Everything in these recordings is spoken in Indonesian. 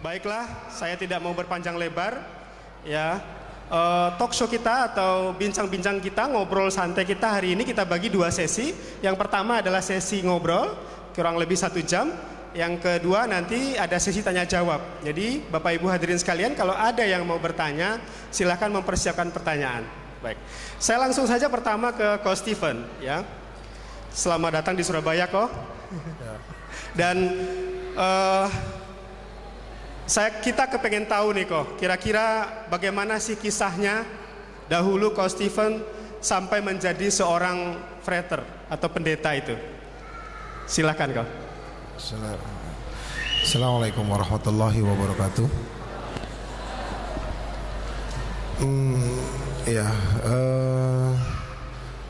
Baiklah, saya tidak mau berpanjang lebar. Ya, talk show kita atau bincang-bincang kita, ngobrol santai kita hari ini kita bagi dua sesi. Yang pertama adalah sesi ngobrol, kurang lebih 1 jam. Yang kedua nanti ada sesi tanya jawab. Jadi Bapak Ibu hadirin sekalian, kalau ada yang mau bertanya, silahkan mempersiapkan pertanyaan. Baik, saya langsung saja pertama ke Ko Steven. Ya, selamat datang di Surabaya, Ko. Dan kita kepengen tahu nih, Ko, kira-kira bagaimana sih kisahnya dahulu Ko Steven sampai menjadi seorang frater atau pendeta itu. Silakan, Ko. Assalamualaikum warahmatullahi wabarakatuh.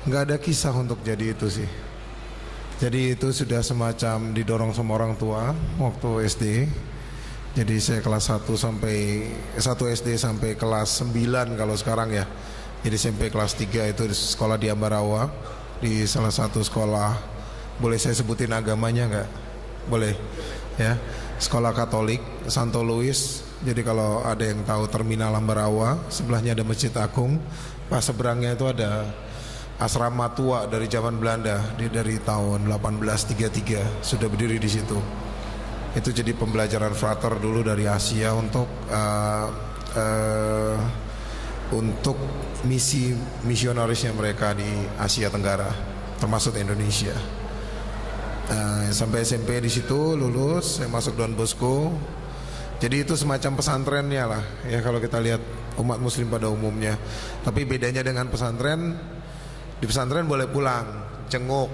Nggak ada kisah untuk jadi itu sih. Jadi itu sudah semacam didorong sama orang tua waktu SD. Jadi saya kelas 1 SD sampai kelas 9 kalau sekarang ya. Jadi sampai kelas 3 itu sekolah di Ambarawa, di salah satu sekolah, boleh saya sebutin agamanya nggak? Boleh ya. Sekolah Katolik Santo Louis. Jadi kalau ada yang tahu terminal Ambarawa, sebelahnya ada Masjid Agung, pas seberangnya itu ada asrama tua dari zaman Belanda, dari tahun 1833 sudah berdiri di situ. Itu jadi pembelajaran frater dulu dari Asia untuk misi misionarisnya mereka di Asia Tenggara, termasuk Indonesia. Sampai SMP di situ lulus, saya masuk Don Bosco. Jadi itu semacam pesantrennya lah, ya kalau kita lihat umat Muslim pada umumnya. Tapi bedanya dengan pesantren, di pesantren boleh pulang, jenguk,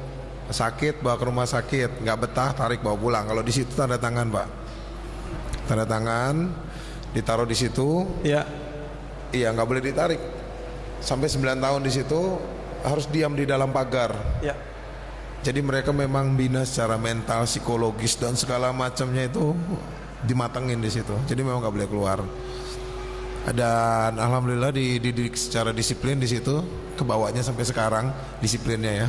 sakit bawa ke rumah sakit, nggak betah tarik bawa pulang. Kalau di situ tanda tangan, Pak, tanda tangan, ditaruh di situ. Ya. Iya, nggak boleh ditarik. Sampai 9 tahun di situ harus diam di dalam pagar. Ya. Jadi mereka memang bina secara mental, psikologis dan segala macamnya itu dimatengin di situ. Jadi memang nggak boleh keluar. Dan alhamdulillah dididik secara disiplin di situ, kebawanya sampai sekarang disiplinnya ya.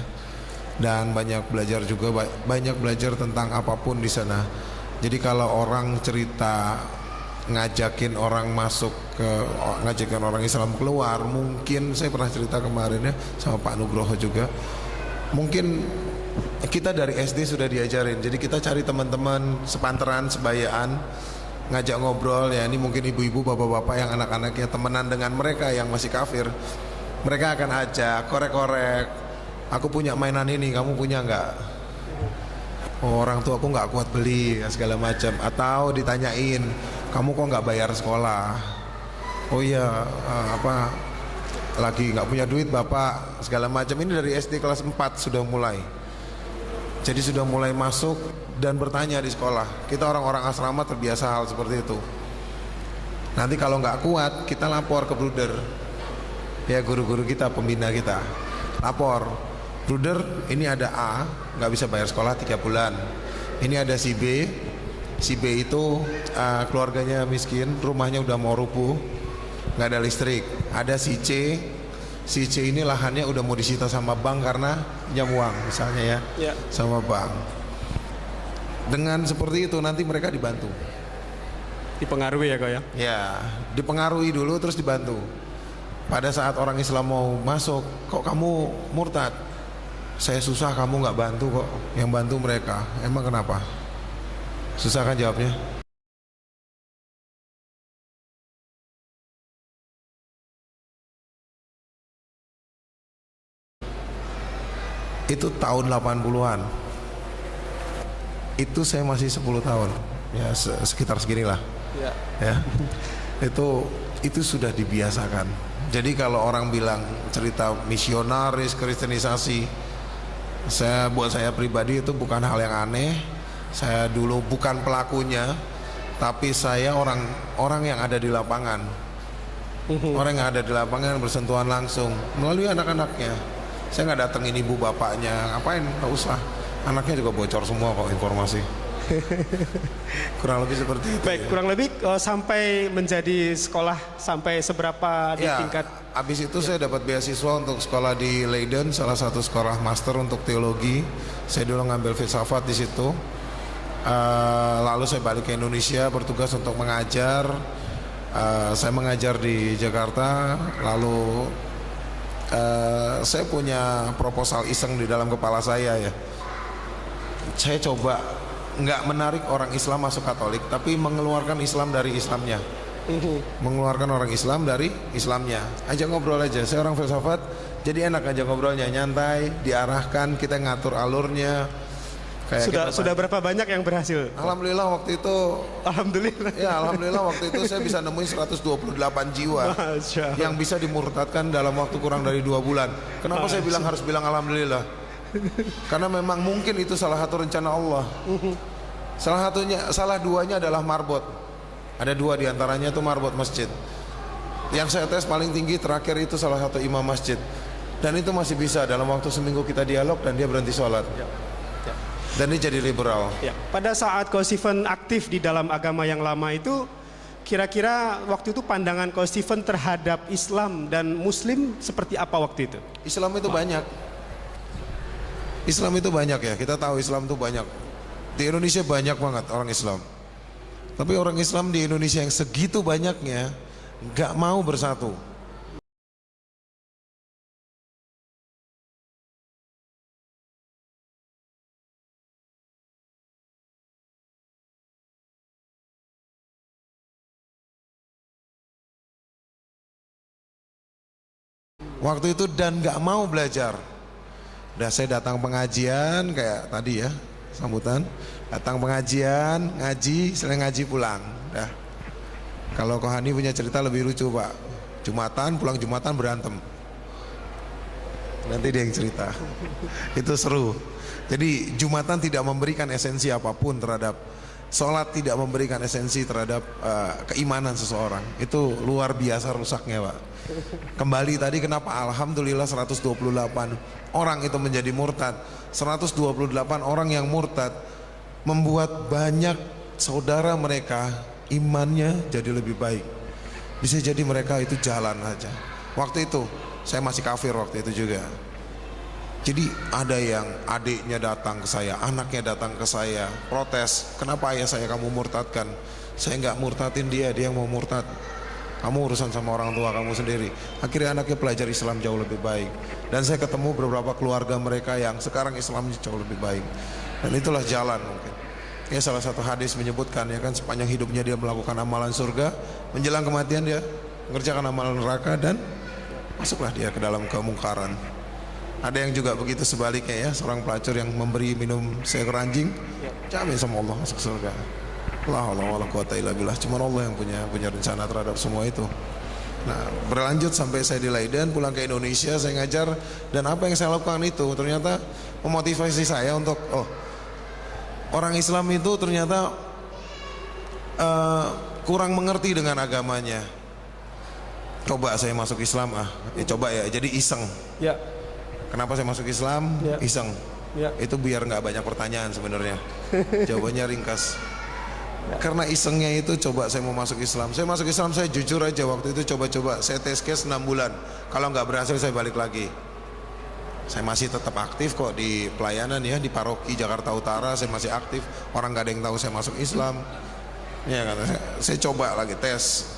Dan banyak belajar juga, banyak belajar tentang apapun di sana. Jadi kalau orang cerita ngajakin orang masuk ngajakin orang Islam keluar, mungkin saya pernah cerita kemarin ya sama Pak Nugroho juga. Mungkin kita dari SD sudah diajarin. Jadi kita cari teman-teman sepantaran, sebayaan, ngajak ngobrol ya. Ini mungkin ibu-ibu, bapak-bapak yang anak-anaknya temenan dengan mereka yang masih kafir. Mereka akan ajak korek-korek. Aku punya mainan ini, kamu punya nggak? Oh, orang tua aku nggak kuat beli, segala macam. Atau ditanyain, kamu kok nggak bayar sekolah? Oh iya, lagi nggak punya duit bapak, segala macam. Ini dari SD kelas 4 sudah mulai. Jadi sudah mulai masuk dan bertanya di sekolah. Kita orang-orang asrama terbiasa hal seperti itu. Nanti kalau nggak kuat, kita lapor ke bruder. Ya, guru-guru kita, pembina kita. Lapor, bruder, ini ada A, nggak bisa bayar sekolah 3 bulan. Ini ada si B. Si B itu keluarganya miskin, rumahnya udah mau rubuh, nggak ada listrik. Ada si C. Si C ini lahannya udah mau disita sama bank karena pinjam uang misalnya ya, sama bank. Dengan seperti itu nanti mereka dibantu. Dipengaruhi ya, Ko ya? Ya, dipengaruhi dulu terus dibantu. Pada saat orang Islam mau masuk, kok kamu murtad? Saya susah, kamu nggak bantu kok. Yang bantu mereka. Emang kenapa? Susah kan jawabnya? Itu tahun 80-an. Itu saya masih 10 tahun. Ya, sekitar seginilah. Ya. Itu sudah dibiasakan. Jadi kalau orang bilang cerita misionaris, kristenisasi, buat saya pribadi itu bukan hal yang aneh. Saya dulu bukan pelakunya, tapi saya orang yang ada di lapangan. Orang yang ada di lapangan bersentuhan langsung melalui anak-anaknya. Saya nggak datengin ibu bapaknya, ngapain? Nggak usah. Anaknya juga bocor semua kok informasi. Kurang lebih seperti itu. Baik, ya. Kurang lebih sampai menjadi sekolah sampai seberapa di tingkat? Habis itu saya dapat beasiswa untuk sekolah di Leiden, salah satu sekolah master untuk teologi. Saya dulu ngambil filsafat di situ. Lalu saya balik ke Indonesia bertugas untuk mengajar. Saya mengajar di Jakarta. Lalu saya punya proposal iseng di dalam kepala saya ya. Saya coba nggak menarik orang Islam masuk Katolik, tapi mengeluarkan Islam dari Islamnya. Mengeluarkan orang Islam dari Islamnya. Ajak ngobrol aja. Saya orang filsafat, jadi enak aja ngobrolnya, nyantai, diarahkan, kita ngatur alurnya. Kayak Sudah berapa banyak yang berhasil? Alhamdulillah waktu itu. Alhamdulillah. Ya alhamdulillah waktu itu saya bisa nemuin 128 jiwa yang bisa dimurtadkan dalam waktu kurang dari 2 bulan. Kenapa saya harus bilang alhamdulillah? Karena memang mungkin itu salah satu rencana Allah. Salah duanya adalah marbot. Ada 2 diantaranya itu marbot masjid. Yang saya tes paling tinggi terakhir itu salah satu imam masjid. Dan itu masih bisa dalam waktu seminggu kita dialog dan dia berhenti sholat. Dan ini jadi liberal. Ya. Pada saat Coach Stephen aktif di dalam agama yang lama itu, kira-kira waktu itu pandangan Coach Stephen terhadap Islam dan Muslim seperti apa waktu itu? Islam itu banyak. Islam itu banyak ya. Kita tahu Islam itu banyak. Di Indonesia banyak banget orang Islam. Tapi orang Islam di Indonesia yang segitu banyaknya nggak mau bersatu. Waktu itu dan nggak mau belajar. Udah saya datang pengajian kayak tadi ya sambutan, datang pengajian ngaji, sering ngaji pulang. Dah. Kalau Kohani punya cerita lebih lucu pak, Jumatan pulang Jumatan berantem. Nanti dia yang cerita. Itu seru. Jadi Jumatan tidak memberikan esensi apapun terhadap sholat, tidak memberikan esensi terhadap keimanan seseorang. Itu luar biasa rusaknya pak. Kembali tadi kenapa alhamdulillah 128 orang itu menjadi murtad. 128 orang yang murtad membuat banyak saudara mereka imannya jadi lebih baik. Bisa jadi mereka itu jalan aja. Waktu itu saya masih kafir waktu itu juga. Jadi ada yang adiknya datang ke saya, anaknya datang ke saya, protes, kenapa ayah saya kamu murtadkan? Saya nggak murtadin dia yang mau murtad. Kamu urusan sama orang tua kamu sendiri. Akhirnya anaknya belajar Islam jauh lebih baik. Dan saya ketemu beberapa keluarga mereka yang sekarang Islamnya jauh lebih baik. Dan itulah jalan mungkin. Ya salah satu hadis menyebutkan ya kan sepanjang hidupnya dia melakukan amalan surga, menjelang kematian dia mengerjakan amalan neraka dan masuklah dia ke dalam kemungkaran. Ada yang juga begitu sebaliknya ya, seorang pelacur yang memberi minum seekor anjing, jamin sama Allah masuk surga. La haula wala quwata illa billah. Cuma Allah yang punya rencana terhadap semua itu. Nah, berlanjut sampai saya di Leiden, pulang ke Indonesia, saya ngajar dan apa yang saya lakukan itu ternyata memotivasi saya untuk orang Islam itu ternyata kurang mengerti dengan agamanya. Coba saya masuk Islam coba ya, jadi iseng. Ya. Kenapa saya masuk Islam? Ya. Iseng. Ya. Itu biar nggak banyak pertanyaan sebenarnya. Jawabannya ringkas. Karena isengnya itu coba saya mau masuk Islam. Saya masuk Islam, saya jujur aja waktu itu coba-coba. Saya tes case 6 bulan. Kalau nggak berhasil saya balik lagi. Saya masih tetap aktif kok di pelayanan ya, di paroki Jakarta Utara saya masih aktif. Orang nggak ada yang tahu saya masuk Islam. Ya kan, saya coba lagi tes,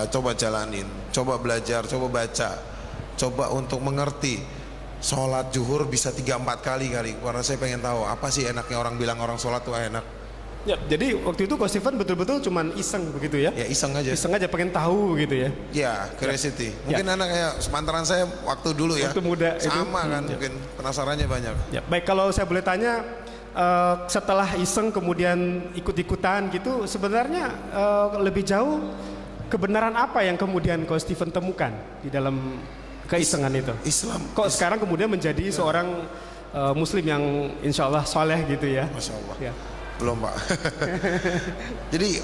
coba jalanin, coba belajar, coba baca, coba untuk mengerti. Sholat zuhur bisa 3-4 kali karena saya pengen tahu apa sih enaknya orang bilang orang sholat tuh enak. Ya, jadi waktu itu Coach Stephen betul-betul cuman iseng begitu ya? Ya iseng aja. Iseng aja pengen tahu gitu ya? Ya, curiosity. Mungkin anak kayak sepantaran saya waktu dulu ya. Waktu muda sama itu. Kan, mungkin penasarannya banyak. Ya, baik kalau saya boleh tanya, setelah iseng kemudian ikut-ikutan gitu, sebenarnya lebih jauh kebenaran apa yang kemudian Coach Stephen temukan di dalam keisengan itu? Islam. Kok sekarang kemudian menjadi seorang Muslim yang insya Allah soleh gitu ya? Masya Allah. Ya. Belum pak. Jadi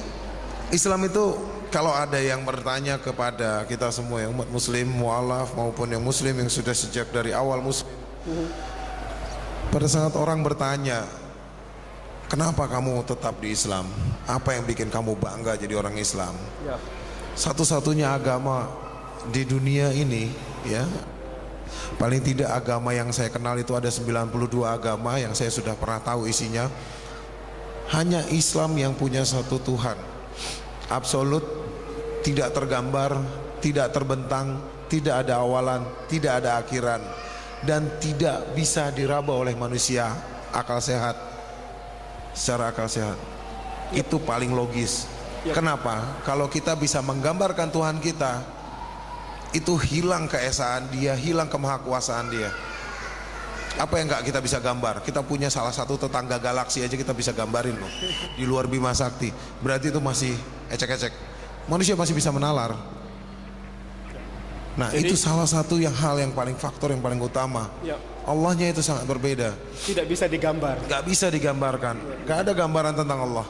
Islam itu kalau ada yang bertanya kepada kita semua yang umat muslim mu'alaf maupun yang muslim yang sudah sejak dari awal muslim, pada saat orang bertanya kenapa kamu tetap di Islam, apa yang bikin kamu bangga jadi orang Islam, satu-satunya agama di dunia ini ya, paling tidak agama yang saya kenal itu ada 92 agama yang saya sudah pernah tahu isinya. Hanya Islam yang punya satu Tuhan, absolut, tidak tergambar, tidak terbentang, tidak ada awalan, tidak ada akhiran, dan tidak bisa diraba oleh manusia akal sehat. Secara akal sehat itu paling logis. Kenapa? Kalau kita bisa menggambarkan Tuhan kita, itu hilang keesaan Dia, hilang kemahakuasaan Dia. Apa yang nggak kita bisa gambar? Kita punya salah satu tetangga galaksi aja kita bisa gambarin loh, di luar Bima Sakti. Berarti itu masih ecek-ecek. Manusia masih bisa menalar. Nah, jadi, itu salah satu hal yang paling faktor yang paling utama. Allahnya itu sangat berbeda. Tidak bisa digambar. Nggak bisa digambarkan. Nggak ada gambaran tentang Allah.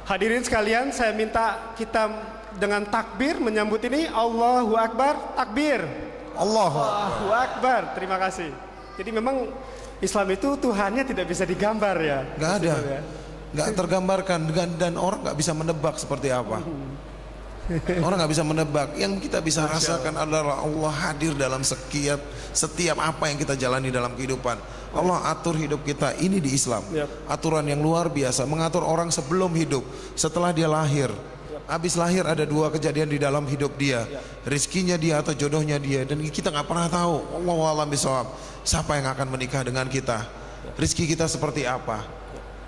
Hadirin sekalian, saya minta kita dengan takbir menyambut ini. Allahu Akbar, takbir. Allahu Akbar, terima kasih. Jadi memang Islam itu Tuhannya tidak bisa digambar ya. Nggak ada, nggak tergambarkan, dan orang nggak bisa menebak seperti apa. Orang nggak bisa menebak. Yang kita bisa rasakan adalah Allah hadir dalam setiap apa yang kita jalani dalam kehidupan. Allah atur hidup kita ini di Islam. Aturan yang luar biasa, mengatur orang sebelum hidup, setelah dia lahir. Habis lahir ada dua kejadian di dalam hidup dia, rizkinya dia atau jodohnya dia, dan kita nggak pernah tahu. Allahu a'lam bishawab, siapa yang akan menikah dengan kita, rizki kita seperti apa.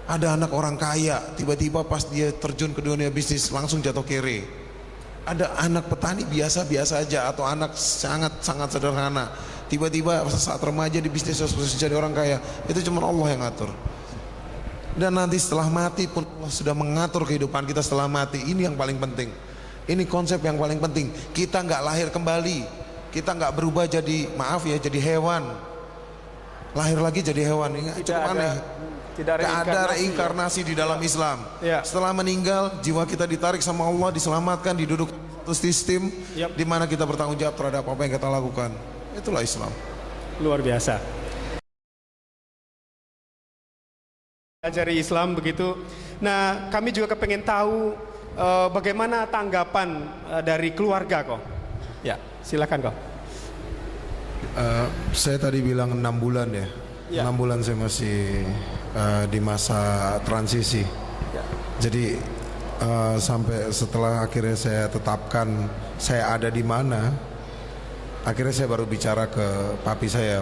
Ada anak orang kaya, tiba-tiba pas dia terjun ke dunia bisnis langsung jatuh kere. Ada anak petani biasa-biasa aja, atau anak sangat sederhana, tiba-tiba saat remaja di bisnis jadi orang kaya. Itu cuma Allah yang ngatur. Dan nanti setelah mati pun Allah sudah mengatur kehidupan kita setelah mati. Ini yang paling penting. Ini konsep yang paling penting. Kita nggak lahir kembali, kita nggak berubah jadi, maaf ya, jadi hewan. Lahir lagi jadi hewan. Ini cukup aneh. Tidak ada reinkarnasi di dalam Islam. Setelah meninggal, jiwa kita ditarik sama Allah, diselamatkan, diduduk satu sistem di mana kita bertanggung jawab terhadap apa yang kita lakukan. Itulah Islam. Luar biasa. Ajari Islam begitu. Nah, kami juga kepengen tahu bagaimana tanggapan dari keluarga kok. Ya, silakan kok. Saya tadi bilang 6 bulan ya. 6 bulan saya masih di masa transisi. Jadi sampai setelah akhirnya saya tetapkan saya ada di mana, akhirnya saya baru bicara ke papi saya.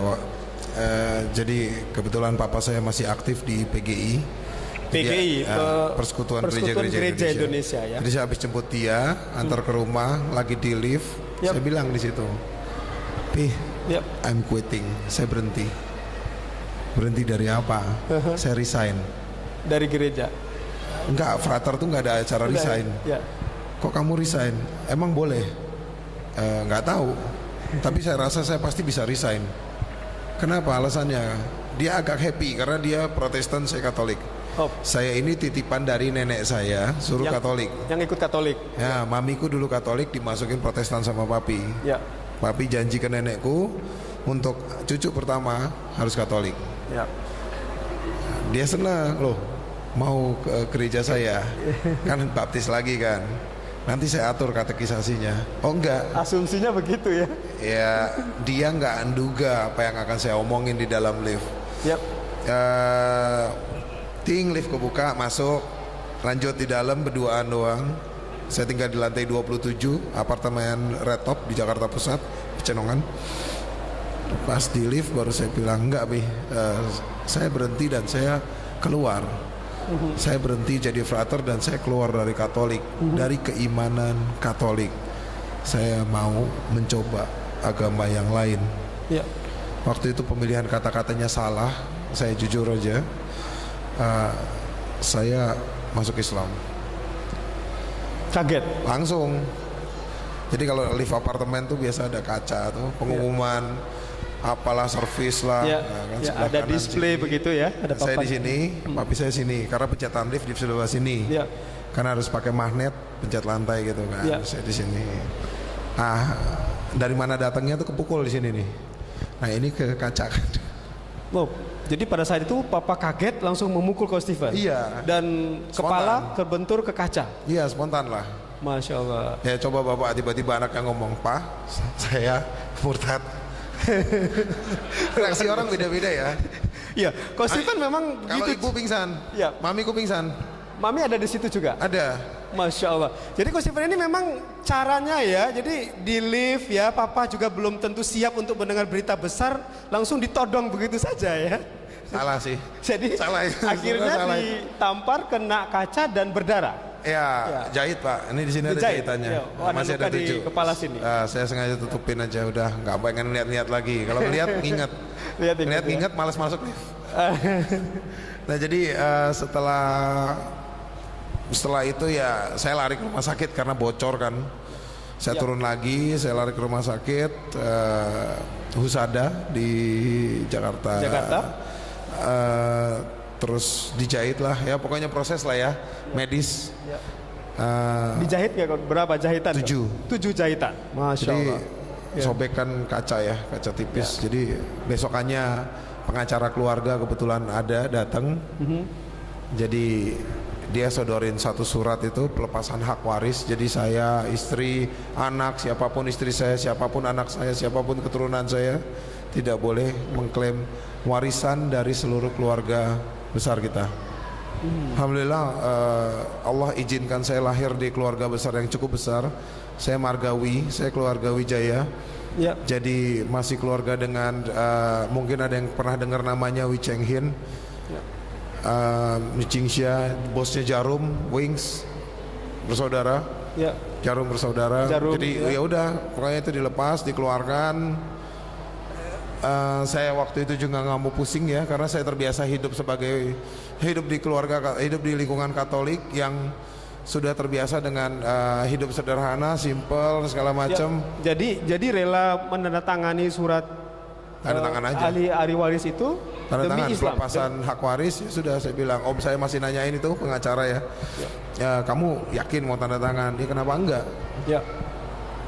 Jadi kebetulan papa saya masih aktif di PGI. Persekutuan Gereja Indonesia ya. Jadi saya habis jemput dia, antar ke rumah, lagi di lift. Saya bilang di situ, I'm quitting. Saya berhenti. Berhenti dari apa? Saya resign. Dari gereja? Enggak, frater tuh nggak ada acara resign. Kok kamu resign? Emang boleh? Nggak tahu. Tapi saya rasa saya pasti bisa resign. Kenapa? Alasannya dia agak happy karena dia Protestan, saya Katolik. Saya ini titipan dari nenek saya, suruh Katolik. Yang ikut Katolik. Ya, mamiku dulu Katolik, dimasukin Protestan sama papi. Papi janji ke nenekku untuk cucu pertama harus Katolik. Dia senang loh, mau ke gereja saya, kan baptis lagi kan. Nanti saya atur katekisasinya. Oh enggak. Asumsinya begitu ya? Ya, dia nggak menduga apa yang akan saya omongin di dalam lift. Ting, lift kebuka, masuk, lanjut di dalam berduaan doang. Saya tinggal di lantai 27, apartemen Red Top di Jakarta Pusat, Pecenongan. Pas di lift baru saya bilang, enggak saya berhenti dan saya keluar. Saya berhenti jadi frater dan saya keluar dari Katolik, dari keimanan Katolik. Saya mau mencoba agama yang lain. Waktu itu pemilihan kata-katanya salah, saya jujur aja. Saya masuk Islam. Kaget? Langsung. Jadi kalau lift apartemen tuh biasa ada kaca tuh, pengumuman, apalah servis lah, kan ada display sini. Begitu ya. Ada saya di sini, papi saya sini, karena pencatan lift di sebelah sini. Karena harus pakai magnet pencet lantai gitu kan. Saya di sini. Ah, dari mana datangnya tuh kepukul di sini nih. Nah ini ke kaca. Loh, jadi pada saat itu papa kaget langsung memukul Coach Steven. Iya. Dan kepala terbentur ke kaca. Iya, spontan lah. Masya Allah. Ya coba bapak tiba-tiba anaknya ngomong, Pak, saya murtad. Reaksi orang beda-beda ya. Iya, Coach Steven memang Kalau gitu. ibu pingsan, Iya. mamiku pingsan. Mami ada di situ juga? Ada. Masya Allah. Jadi Coach Steven ini memang caranya ya, jadi di lift ya, papa juga belum tentu siap untuk mendengar berita besar, langsung ditodong begitu saja ya. Salah sih. Jadi Salah ya. akhirnya Salah. ditampar kena kaca dan berdarah. Ya, jahit Pak. Ini di sini ada Dijahit? jahitannya. Ya. Oh, ada Masih luka ada di 7. kepala sini. Saya sengaja tutupin aja, udah nggak pengen lihat-lihat lagi. Kalau ngeliat nginget, Lihat nginget malas masuk lift. Nah jadi setelah itu ya saya lari ke rumah sakit karena bocor kan. Saya turun lagi, saya lari ke rumah sakit Husada di Jakarta. Terus dijahit lah ya, pokoknya proses lah ya, medis. Dijahit nggak? Berapa jahitan? 7 jahitan. Masya Jadi Allah. sobekan kaca ya, kaca tipis. Jadi besokannya pengacara keluarga kebetulan ada datang. Jadi dia sodorin satu surat itu pelepasan hak waris. Jadi saya, istri, anak, siapapun istri saya, siapapun anak saya, siapapun keturunan saya tidak boleh mengklaim warisan dari seluruh keluarga besar kita. Alhamdulillah Allah izinkan saya lahir di keluarga besar yang cukup besar. Saya margawi, saya keluarga Wijaya. Ya. Jadi masih keluarga dengan mungkin ada yang pernah dengar namanya Wee Cheng Hin. Michingsha, bosnya Jarum, Wings, bersaudara. Ya. Jarum bersaudara. Jarum, jadi ya udah, pokoknya itu dilepas, dikeluarkan. Saya waktu itu juga nggak mau pusing ya, karena saya terbiasa hidup di keluarga, hidup di lingkungan Katolik yang sudah terbiasa dengan hidup sederhana, simple, segala macam. Ya, jadi rela menandatangani surat Tanda tangan aja. ahli waris itu Tanda demi tangan Islam. pelepasan hak waris ya sudah, saya bilang, Om saya masih nanyain itu pengacara ya. Ya kamu yakin mau tanda tangan? Ya kenapa enggak? Ya.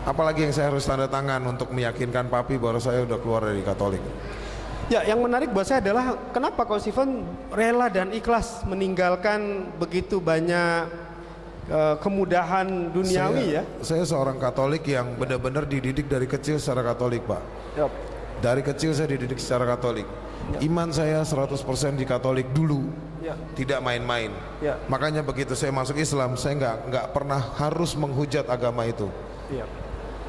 Apalagi yang saya harus tanda tangan untuk meyakinkan papi bahwa saya udah keluar dari Katolik. Ya, yang menarik buat saya adalah kenapa Coach Steven rela dan ikhlas meninggalkan begitu banyak kemudahan duniawi ya. Saya seorang Katolik yang benar-benar dididik dari kecil secara Katolik, Pak. Yap. Dari kecil saya dididik secara Katolik. Iman saya 100% di Katolik dulu. Ya. Tidak main-main. Ya. Makanya begitu saya masuk Islam, saya nggak pernah harus menghujat agama itu. Ya.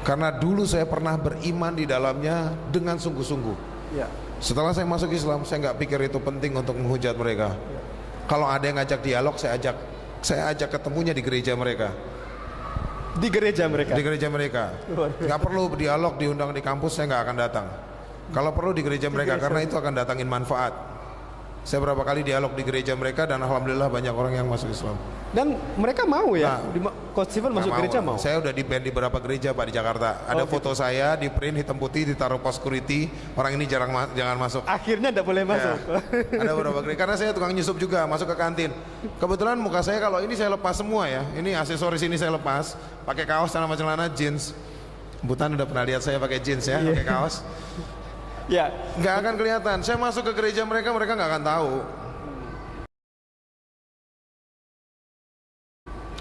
Karena dulu saya pernah beriman di dalamnya dengan sungguh-sungguh. Ya. Setelah saya masuk Islam, saya nggak pikir itu penting untuk menghujat mereka. Kalau ada yang ngajak dialog, saya ajak ketemunya di gereja mereka. Di gereja mereka. Di gereja mereka. Nggak perlu dialog, diundang di kampus, saya nggak akan datang. Kalau perlu di gereja mereka, karena itu akan datangin manfaat. Saya berapa kali dialog di gereja mereka dan alhamdulillah banyak orang yang masuk Islam. Dan mereka mau ya, Coach Steven masuk gereja mau. Saya udah di band di beberapa gereja Pak di Jakarta. Ada foto saya di print hitam putih, ditaruh pos security. Orang ini jangan masuk. Akhirnya tidak boleh masuk. Ada beberapa gereja. Karena saya tukang nyusup juga, masuk ke kantin. Kebetulan muka saya kalau ini saya lepas semua ya. Ini aksesoris ini saya lepas. Pakai kaos sama celana jeans. Butan udah pernah lihat saya pakai jeans ya, pakai kaos. Ya. Nggak akan kelihatan. Saya masuk ke gereja mereka nggak akan tahu.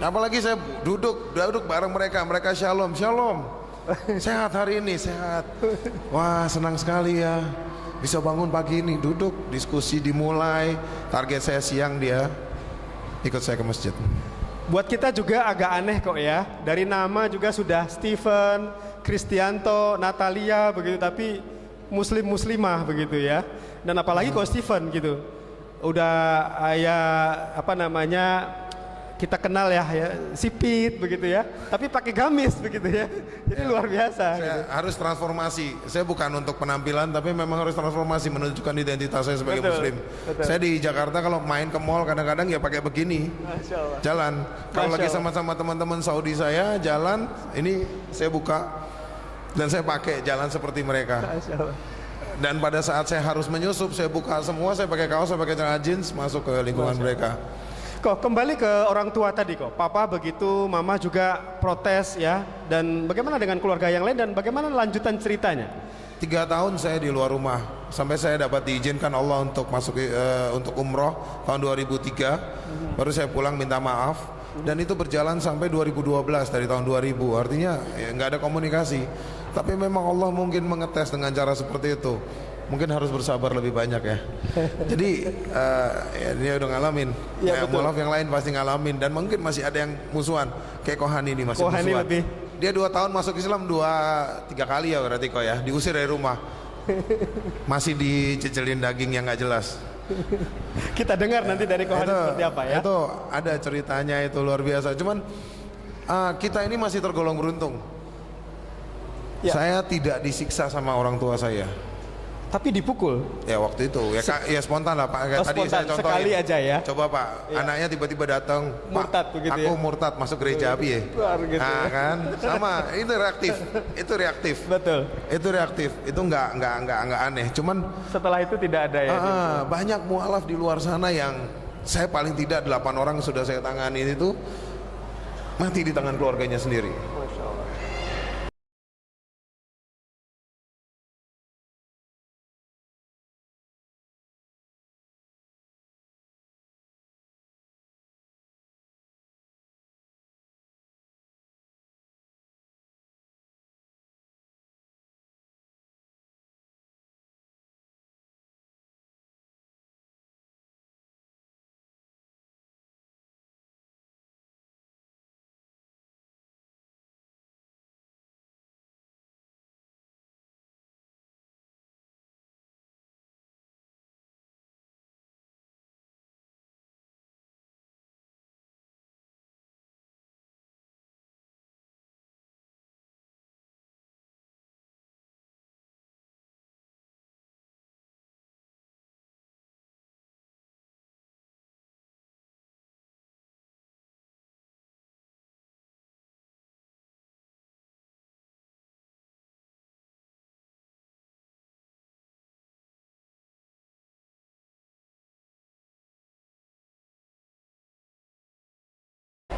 Apalagi saya duduk bareng mereka shalom. Sehat hari ini, sehat. Wah, senang sekali ya. Bisa bangun pagi ini, duduk, diskusi dimulai. Target saya siang dia ikut saya ke masjid. Buat kita juga agak aneh kok ya. Dari nama juga sudah Steven, Kristianto, Natalia begitu, tapi muslimah begitu ya. Dan apalagi Coach Steven gitu. Udah ya apa namanya, kita kenal ya sipit begitu ya, tapi pakai gamis begitu ya. Jadi luar biasa. Saya harus transformasi. Saya bukan untuk penampilan, tapi memang harus transformasi menunjukkan identitas saya sebagai Muslim. Betul. Saya di Jakarta kalau main ke mall kadang-kadang ya pakai begini. Masya Allah. Jalan. Kalau Masya lagi Allah. sama-sama teman-teman Saudi saya jalan, ini saya buka dan saya pakai jalan seperti mereka. Masya Allah. Dan pada saat saya harus menyusup, saya buka semua, saya pakai kaos, saya pakai celana jeans, masuk ke lingkungan mereka. Kok kembali ke orang tua tadi kok. Papa begitu, mama juga protes ya. Dan bagaimana dengan keluarga yang lain dan bagaimana lanjutan ceritanya? 3 tahun saya di luar rumah sampai saya dapat diizinkan Allah untuk masuk untuk umroh tahun 2003. Baru saya pulang minta maaf dan itu berjalan sampai 2012 dari tahun 2000. Artinya ya, nggak ada komunikasi. Tapi memang Allah mungkin mengetes dengan cara seperti itu. Mungkin harus bersabar lebih banyak ya. Jadi ya dia udah ngalamin. Ya, maaf yang lain pasti ngalamin dan mungkin masih ada yang musuhan. Kayak Kohani ini masih Kohani musuhan. lebih. Dia 2 tahun masuk Islam 2-3 kali ya berarti kok ya. Diusir dari rumah. Masih dicecelin daging yang nggak jelas. Kita dengar nanti dari Kohani seperti apa ya. Itu ada ceritanya itu luar biasa. Cuman kita ini masih tergolong beruntung. Ya. Saya tidak disiksa sama orang tua saya. Tapi dipukul. Ya waktu itu ya spontan lah Pak. Tadi Spontan, saya contohin. sekali aja ya. Coba Pak, anaknya tiba-tiba datang, murtad begitu aku ya. murtad masuk gereja api ya. Gitu. Nah kan, sama itu reaktif. Itu reaktif. Betul. Itu reaktif. Itu nggak aneh. Cuman setelah itu tidak ada ya. Banyak mualaf di luar sana yang saya paling tidak 8 orang sudah saya tangani itu mati di tangan keluarganya sendiri. Masya Allah.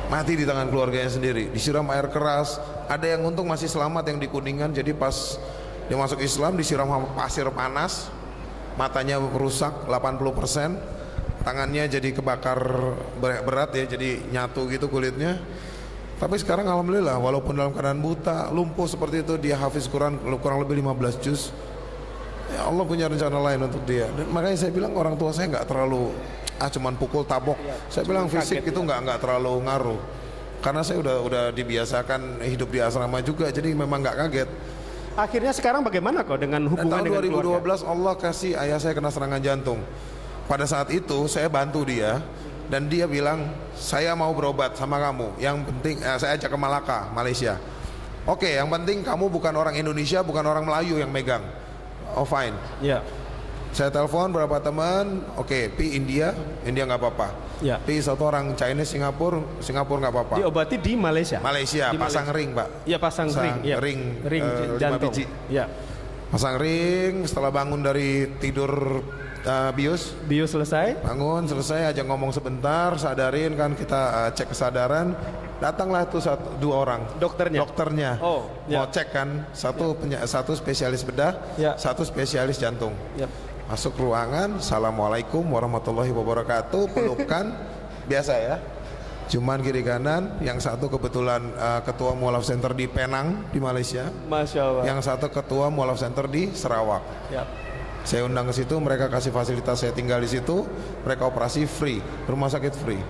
Mati di tangan keluarganya sendiri, disiram air keras. Ada yang untung masih selamat yang di Kuningan. Jadi pas dia masuk Islam disiram pasir panas, matanya rusak 80%, tangannya jadi kebakar berat ya, jadi nyatu gitu kulitnya. Tapi sekarang alhamdulillah walaupun dalam keadaan buta, lumpuh seperti itu, dia hafiz Quran kurang lebih 15 juz. Ya Allah punya rencana lain untuk dia. Dan makanya saya bilang orang tua saya nggak terlalu cuman pukul tabok. Saya bilang fisik itu nggak terlalu ngaruh. Karena saya udah dibiasakan hidup di asrama juga, jadi memang nggak kaget. Akhirnya sekarang bagaimana kok dengan hubungan tahun dengan 2012 keluarga? Allah kasih ayah saya kena serangan jantung. Pada saat itu saya bantu dia dan dia bilang saya mau berobat sama kamu. Yang penting saya ajak ke Malaka, Malaysia. Oke, yang penting kamu bukan orang Indonesia, bukan orang Melayu yang megang. Oh fine. Ya. Saya telepon beberapa teman, oke, pi India nggak apa-apa. Ya. Pi satu orang Chinese Singapura nggak apa-apa. Diobati di Malaysia. Di pasang ring Pak. Iya pasang ring. Ya. Ring Jantung. 5 biji. Ya. Pasang ring, setelah bangun dari tidur bius selesai. Bangun selesai aja ngomong sebentar, sadarin kan kita cek kesadaran. Datanglah tuh 2 orang. Dokternya. Oh, ya. Mau cek kan, satu spesialis bedah, ya. satu spesialis jantung. Ya. Masuk ruangan, assalamualaikum warahmatullahi wabarakatuh, pelukan biasa ya. Cuman kiri kanan, yang satu kebetulan ketua Mualaf Center di Penang di Malaysia. Masya Allah. Yang satu ketua Mualaf Center di Sarawak. Ya. Saya undang ke situ, mereka kasih fasilitas saya tinggal di situ, mereka operasi free, rumah sakit free.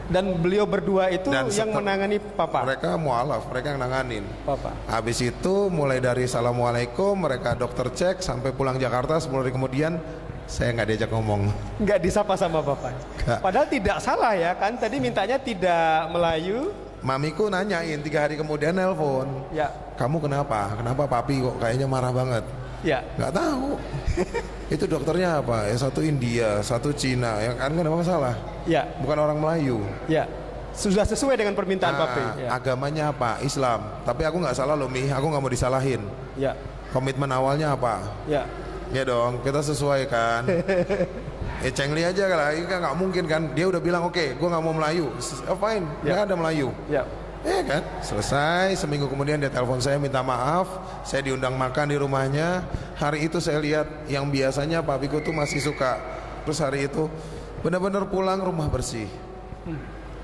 Dan beliau berdua itu yang menangani Papa? Mereka mualaf, mereka yang nanganin Papa. Habis itu mulai dari assalamualaikum, mereka dokter cek sampai pulang Jakarta. 10 hari kemudian saya nggak diajak ngomong. Nggak disapa sama Papa? Nggak. Padahal tidak salah ya kan, tadi mintanya tidak Melayu. Mamiku nanyain 3 hari kemudian nelpon. Ya. Kamu kenapa? Kenapa papi kok kayaknya marah banget? Ya. Nggak tahu. Itu dokternya apa? Yang satu India, satu Cina. Yang kan nggak ada masalah. Ya. Bukan orang Melayu. Ya. Sudah sesuai dengan permintaan papi. Ya. Agamanya apa? Islam. Tapi aku nggak salah loh Mi. Aku nggak mau disalahin. Ya. Komitmen awalnya apa? Ya. Ya dong. Kita sesuaikan. Cengli aja lah, ini kan nggak mungkin kan. Dia udah bilang oke, gue nggak mau Melayu. Fine, nggak ada Melayu. Kan, selesai. Seminggu kemudian dia telepon saya minta maaf. Saya diundang makan di rumahnya. Hari itu saya lihat yang biasanya papiku tuh masih suka. Terus hari itu benar-benar pulang rumah bersih.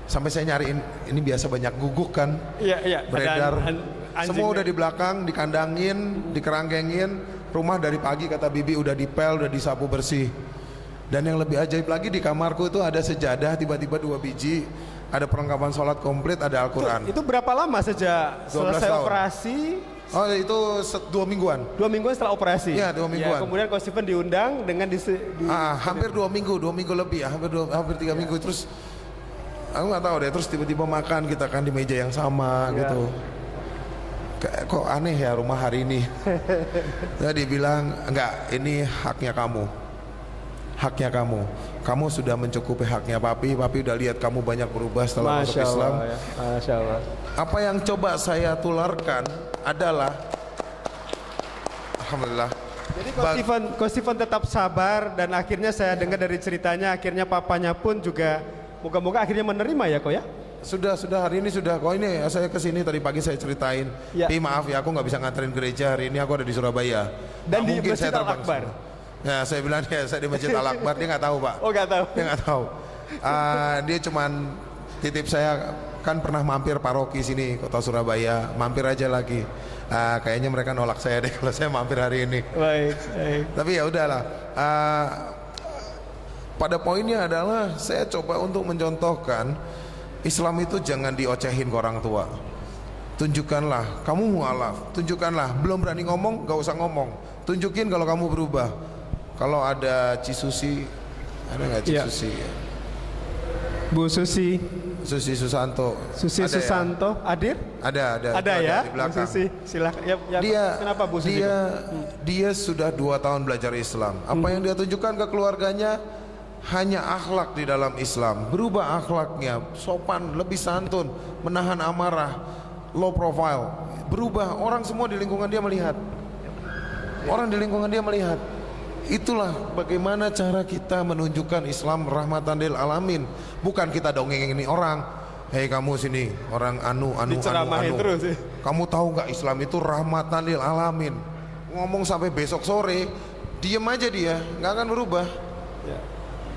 Sampai saya nyariin, ini biasa banyak guguk kan. Beredar. Semua udah di belakang, dikandangin, dikerangkengin. Rumah dari pagi kata bibi udah dipel, udah disapu bersih. Dan yang lebih ajaib lagi di kamarku itu ada sejadah tiba-tiba 2 biji, ada perlengkapan sholat komplit, ada Al-Quran. Itu berapa lama sejak selesai tahun. Operasi? Oh itu 2 mingguan. 2 mingguan setelah operasi? Iya 2 mingguan. Kemudian Coach Steven diundang dengan hampir 2 minggu lebih ya, hampir 3 minggu. Terus aku nggak tahu deh, terus tiba-tiba makan kita kan di meja yang sama gitu. Kok aneh ya rumah hari ini. Dia bilang enggak, ini haknya kamu. Haknya kamu sudah mencukupi haknya papi udah lihat kamu banyak berubah setelah masuk Islam. Masya Allah. Apa yang coba saya tularkan adalah alhamdulillah. Jadi Coach Steven tetap sabar dan akhirnya saya dengar dari ceritanya akhirnya papanya pun juga moga-moga akhirnya menerima ya kok ya. Sudah hari ini sudah. Kok ini saya kesini tadi pagi saya ceritain. Maaf ya aku nggak bisa nganterin gereja hari ini, aku ada di Surabaya. Dan di Masjid Al-Akbar. Ya saya bilang ya saya di Masjid Al-Akbar, dia nggak tahu Pak. Oh nggak tahu. Dia nggak tahu. Dia cuman titip saya kan pernah mampir paroki sini kota Surabaya, mampir aja lagi. Kayaknya mereka nolak saya deh kalau saya mampir hari ini. Baik. Tapi ya udahlah. Pada poinnya adalah saya coba untuk mencontohkan Islam itu jangan diocehin ke orang tua. Tunjukkanlah kamu mualaf, tunjukkanlah. Belum berani ngomong, gak usah ngomong. Tunjukin kalau kamu berubah. Kalau ada Cisusi, ada nggak Cisusi? Bu Susi Susanto. Susanto, hadir? Ada ya. Di belakang. Bu Susi, silakan. Kenapa Bu Susi? Dia sudah 2 tahun belajar Islam. Apa yang dia tunjukkan ke keluarganya hanya akhlak di dalam Islam. Berubah akhlaknya, sopan, lebih santun, menahan amarah, low profile. Berubah, orang semua di lingkungan dia melihat. Itulah bagaimana cara kita menunjukkan Islam rahmatan lil alamin. Bukan kita dongengin ini orang. Hei kamu sini, orang anu. Terus. Kamu tahu nggak Islam itu rahmatan lil alamin. Ngomong sampai besok sore, diem aja dia, nggak akan berubah.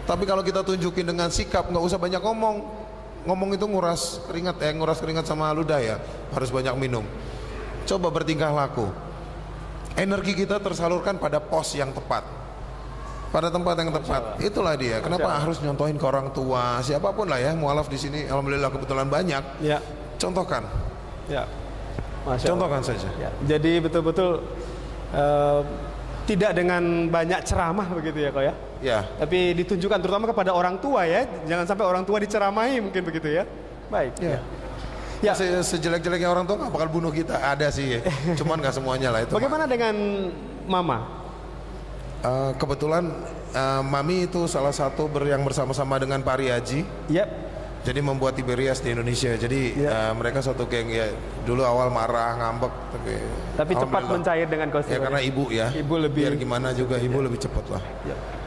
Tapi kalau kita tunjukin dengan sikap, nggak usah banyak ngomong. Ngomong itu nguras keringat sama ludah ya. Harus banyak minum. Coba bertingkah laku. Energi kita tersalurkan pada pos yang tepat, pada tempat yang tepat. Itulah dia. Kenapa harus nyontohin ke orang tua? Siapapun lah ya, mualaf di sini. Alhamdulillah kebetulan banyak. Contohkan. Contohkan saja. Jadi betul-betul tidak dengan banyak ceramah begitu ya kok ya. Tapi ditunjukkan terutama kepada orang tua ya. Jangan sampai orang tua diceramahi mungkin begitu ya. Baik. Sejelek-jeleknya orang tua nggak bakal bunuh kita, ada sih, cuman nggak semuanya lah itu. Bagaimana dengan mama? Kebetulan mami itu salah satu yang bersama-sama dengan Pak Riaji. Jadi membuat Tiberias di Indonesia. Jadi mereka satu geng ya. Dulu awal marah, ngambek, tapi cepat mencair dengan Coach Steven. Karena ibu ya. Ibu lebih. Biar gimana juga ibu lebih cepat lah.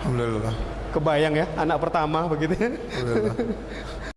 Alhamdulillah. Kebayang ya, anak pertama begitu. Alhamdulillah.